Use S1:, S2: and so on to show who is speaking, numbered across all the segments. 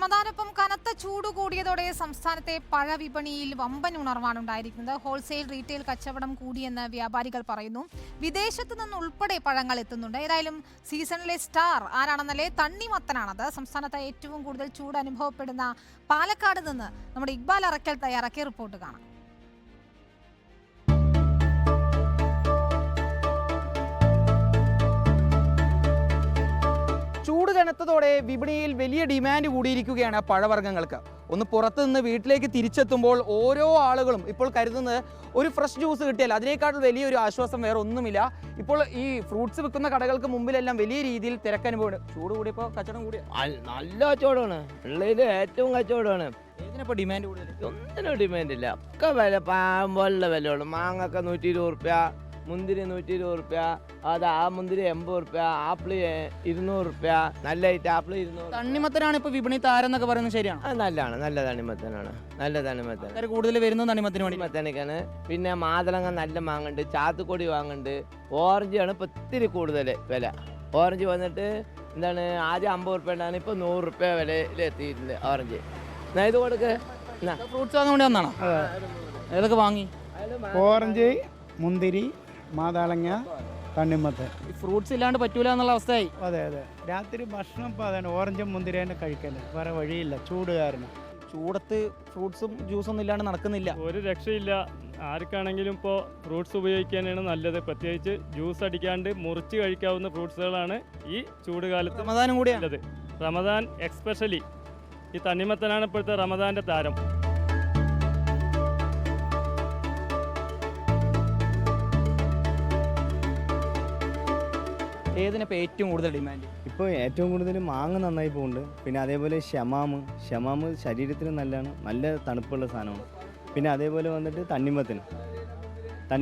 S1: റമദാനൊപ്പം കനത്ത ചൂട് കൂടിയതോടെ സംസ്ഥാനത്തെ പഴവിപണിയിൽ വമ്പൻ ഉണർവാണ് ഉണ്ടായിരിക്കുന്നത്. ഹോൾസെയിൽ റീറ്റെയിൽ കച്ചവടം കൂടിയെന്ന് വ്യാപാരികൾ പറയുന്നു. വിദേശത്തു നിന്നുൾപ്പെടെ പഴങ്ങൾ എത്തുന്നുണ്ട്. ഏതായാലും സീസണിലെ സ്റ്റാർ ആരാണെന്നല്ലേ, തണ്ണിമത്തനാണത്. സംസ്ഥാനത്ത് ഏറ്റവും കൂടുതൽ ചൂട് അനുഭവപ്പെടുന്ന പാലക്കാട് നിന്ന് നമ്മുടെ ഇക്ബാൽ അറക്കൽ തയ്യാറാക്കിയ റിപ്പോർട്ട് കാണാം.
S2: ചൂട് കനത്തതോടെ വിപണിയിൽ വലിയ ഡിമാൻഡ് കൂടിയിരിക്കുകയാണ് പഴവർഗ്ഗങ്ങൾക്ക്. ഒന്ന് പുറത്തു നിന്ന് വീട്ടിലേക്ക് തിരിച്ചെത്തുമ്പോൾ ഓരോ ആളുകളും ഇപ്പോൾ കരുതുന്നത് ഒരു ഫ്രഷ് ജ്യൂസ് കിട്ടിയാൽ അതിനേക്കാൾ വലിയൊരു ആശ്വാസം വേറെ ഒന്നുമില്ല. ഇപ്പോൾ ഈ ഫ്രൂട്ട്സ് വിൽക്കുന്ന കടകൾക്ക് മുമ്പിലെല്ലാം വലിയ രീതിയിൽ തിരക്കനുഭവം. ചൂട് കൂടിയപ്പോൾ കച്ചവടം കൂടിയ
S3: നല്ല കച്ചവടമാണ്, ഉള്ളതിൽ ഏറ്റവും കച്ചവടമാണ്.
S2: ഏതിനിപ്പോൾ ഡിമാൻഡ് കൂടുതൽ?
S3: ഒന്നിനും ഡിമാൻഡ് ഇല്ല, ഒക്കെ വില പാമ്പോലുള്ള വിലയുള്ളൂ. മാങ്ങൊക്കെ 120 റുപ്യ, മുന്തിരി 120 റുപ്യ, അത് ആ മുന്തിരി 80 റുപ്യ, ആപ്പിള് 200 റുപ്യ, നല്ല ഐറ്റം ആപ്പിള് 200.
S2: തണ്ണിമത്തനാണ് ഇപ്പോൾ വിപണി താരെന്നൊക്കെ പറയുന്നത് ശരിയാണ്?
S3: അത് നല്ലതാണ്, നല്ല തണ്ണിമത്തനാണ്, നല്ല തണ്ണിമത്തൻ.
S2: കൂടുതൽ വരുന്നത് തണ്ണിമത്തിന് വേണ്ടി.
S3: തണ്ണിമത്തനൊക്കെയാണ്. പിന്നെ മാതളങ്ങ നല്ല മാങ്ങുണ്ട്, ചാത്തുക്കൊടി വാങ്ങുന്നുണ്ട്. ഓറഞ്ചാണ് ഇപ്പോൾ ഇത്തിരി കൂടുതൽ വില. ഓറഞ്ച് വന്നിട്ട് എന്താണ് ആദ്യം 50 റുപ്യ ഉണ്ടാണ്, ഇപ്പോൾ 100 റുപ്യ വിലയിൽ എത്തിയിട്ടുണ്ട് ഓറഞ്ച്. എന്നാ ഇത് കൊടുക്ക്.
S2: ഫ്രൂട്ട്സ് വാങ്ങാൻ വേണ്ടി വന്നാണോ? ഏതൊക്കെ വാങ്ങി?
S4: ഓറഞ്ച്, മുന്തിരി, മാതളങ്ങ, തണ്ണിമത്തൻ.
S2: ഈ ഫ്രൂട്ട്സ് ഇല്ലാണ്ട് പറ്റൂല എന്നുള്ള അവസ്ഥയായി.
S4: അതെ അതെ, രാത്രി ഭക്ഷണം ഇപ്പോൾ അതാണ്, ഓറഞ്ചും മുന്തിരി തന്നെ കഴിക്കല്ലേ, വേറെ വഴിയില്ല ചൂട് കാരണം.
S2: ചൂടത്ത് ഫ്രൂട്ട്സും ജ്യൂസൊന്നും ഇല്ലാണ്ട് നടക്കുന്നില്ല,
S5: ഒരു രക്ഷയില്ല. ആർക്കാണെങ്കിലും ഇപ്പോൾ ഫ്രൂട്ട്സ് ഉപയോഗിക്കാനാണ് നല്ലത്. പ്രത്യേകിച്ച് ജ്യൂസ് അടിക്കാണ്ട് മുറിച്ച് കഴിക്കാവുന്ന ഫ്രൂട്ട്സുകളാണ് ഈ ചൂട് കാലത്ത്
S2: റമദാനും കൂടി
S5: നല്ലത്. റമദാൻ എക്സ്പെഷ്യലി ഈ തണ്ണിമത്തനാണ് ഇപ്പോഴത്തെ റമദാൻ്റെ താരം.
S2: ഏതിനിപ്പോൾ ഏറ്റവും കൂടുതൽ ഡിമാൻഡ്?
S6: ഇപ്പോൾ ഏറ്റവും കൂടുതൽ മാങ്ങ നന്നായി പോകുന്നുണ്ട്. പിന്നെ അതേപോലെ ഷമാമ് ശരീരത്തിന് നല്ലതാണ്, നല്ല തണുപ്പുള്ള സാധനമാണ്. പിന്നെ അതേപോലെ വന്നിട്ട് തണ്ണിമത്തൻ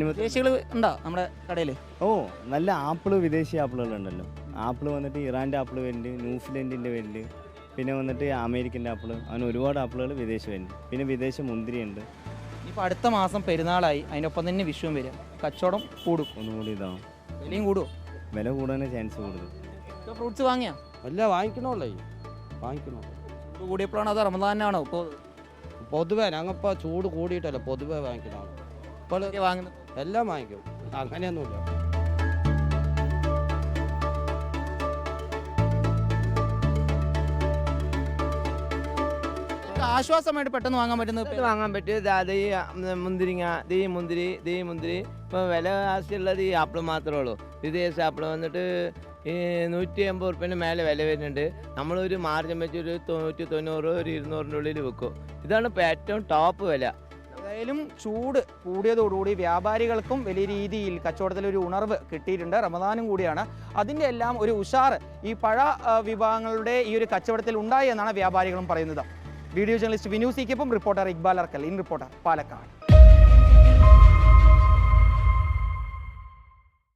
S2: വിദേശികൾ ഉണ്ടോ നമ്മുടെ കടയിൽ?
S6: ഓ, നല്ല ആപ്പിള്, വിദേശി ആപ്പിളുകളുണ്ടല്ലോ. ആപ്പിള് വന്നിട്ട് ഇറാൻ്റെ ആപ്പിള് വരുന്നുണ്ട്, ന്യൂസിലൻഡിൻ്റെ വരുന്നുണ്ട്, പിന്നെ വന്നിട്ട് അമേരിക്കൻ്റെ ആപ്പിള്, അങ്ങനെ ഒരുപാട് ആപ്പിളുകൾ വിദേശം വരുന്നുണ്ട്. പിന്നെ വിദേശ മുന്തിരിയുണ്ട്.
S2: ഇപ്പോൾ അടുത്ത മാസം പെരുന്നാളായി, അതിനൊപ്പം തന്നെ വിഷുവും വരും. കച്ചവടം കൂടും,
S6: ഒന്നുകൂടി ഇതാവും.
S2: വിലയും കൂടുമോ?
S6: വില കൂടാൻ ചാൻസ് കൂടുതൽ.
S2: ഫ്രൂട്ട്സ് വാങ്ങിയാ?
S7: അല്ല, വാങ്ങിക്കണമല്ലേ, വാങ്ങിക്കണോ.
S2: ചൂട് കൂടിയപ്പോഴാണോ അതോ റമദാനാണോ? ഇപ്പോൾ
S7: പൊതുവെ ഞങ്ങളിപ്പോൾ ചൂട് കൂടിയിട്ടല്ല, പൊതുവെ വാങ്ങിക്കണമാണ് ഇപ്പോൾ.
S2: വാങ്ങുന്നത്
S7: എല്ലാം വാങ്ങിക്കും, അങ്ങനെയൊന്നുമില്ല.
S2: ആശ്വാസമായിട്ട് പെട്ടെന്ന് വാങ്ങാൻ പറ്റുന്നത്
S3: വാങ്ങാൻ പറ്റിയത് അത് ഈ മുന്തിരിങ്ങ, മുന്തിരി. ഇപ്പോൾ വില ആവശ്യമുള്ളത് ഈ ആപ്പിൾ മാത്രമേ ഉള്ളൂ. വിദേശ ആപ്പിൾ വന്നിട്ട് ഈ 180 റുപ്യേൻ്റെ മേലെ വില വരുന്നുണ്ട്. നമ്മളൊരു മാർജിൻ വെച്ച് ഒരു 190, ഒരു 200-ൻ്റെ ഉള്ളിൽ വെക്കും. ഇതാണ് ഇപ്പോൾ ഏറ്റവും ടോപ്പ് വില.
S2: ഏതായാലും ചൂട് കൂടിയതോടുകൂടി വ്യാപാരികൾക്കും വലിയ രീതിയിൽ കച്ചവടത്തിലൊരു ഉണർവ് കിട്ടിയിട്ടുണ്ട്. റമദാനും കൂടിയാണ്, അതിൻ്റെ എല്ലാം ഒരു ഉഷാറ് ഈ പഴ വിഭാഗങ്ങളുടെ ഈ ഒരു കച്ചവടത്തിൽ ഉണ്ടായി എന്നാണ് വ്യാപാരികളും പറയുന്നത്. വീഡിയോ ജേർണലിസ്റ്റ് വിനു സിക്കൊപ്പം reporter Iqbal Arkal, in reporter, Palakkad.